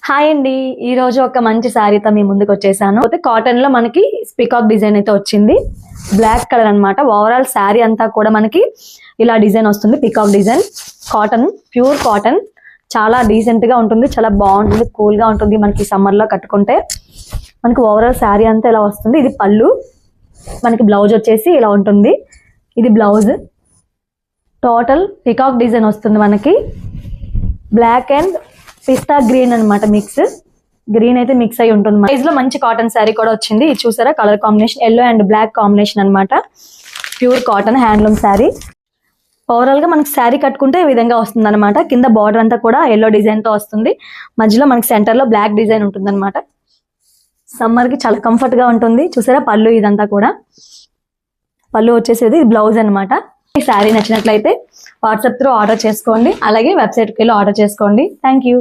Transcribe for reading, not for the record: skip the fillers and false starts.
Hi అండి, ఈ రోజు ఒక మంచి శారీతో మీ ముందుకు వచ్చేసాను. అయితే కాటన్ లో మనకి పికాక్ డిజైన్ అయితే వచ్చింది. బ్లాక్ కలర్ అన్నమాట. ఓవరాల్ శారీ అంతా కూడా మనకి ఇలా డిజైన్ వస్తుంది. Peacock design, cotton, pure cotton. చాలా డీసెంట్ గా ఉంటుంది, చాలా బాగుంటుంది, కూల్ గా ఉంటుంది. మనకి సమ్మర్ లో కట్టుకుంటే మనకి ఓవరాల్ శారీ అంతా ఇలా వస్తుంది. ఇది పళ్ళు, మనకి బ్లౌజ్ వచ్చేసి ఇలా ఉంటుంది. ఇది బ్లౌజ్. టోటల్ పికాక్ డిజైన్ వస్తుంది మనకి. బ్లాక్ అండ్ పిస్తా గ్రీన్ అన్నమాట, మిక్స్ గ్రీన్ అయితే మిక్స్ అయి ఉంటుంది. ప్రైస్ లో మంచి కాటన్ శారీ కూడా వచ్చింది. ఇది చూసారా, colour combination yellow and black combination అన్నమాట. Pure cotton handloom sari. Overall గా మనకి శారీ కట్టుకుంటే ఈ విధంగా వస్తుంది అనమాట. కింద బార్డర్ అంతా కూడా ఎల్లో డిజైన్ తో వస్తుంది. మధ్యలో మనకి సెంటర్ లో బ్లాక్ డిజైన్ ఉంటుంది అనమాట. సమ్మర్ కి చాలా కంఫర్ట్ గా ఉంటుంది. చూసారా, పళ్ళు ఇదంతా కూడా. పళ్ళు వచ్చేసేది బ్లౌజ్ అనమాట. ఈ శారీ నచ్చినట్లయితే వాట్సాప్ త్రూ ఆర్డర్ చేసుకోండి, అలాగే వెబ్సైట్కి వెళ్ళి ఆర్డర్ చేసుకోండి. Thank you.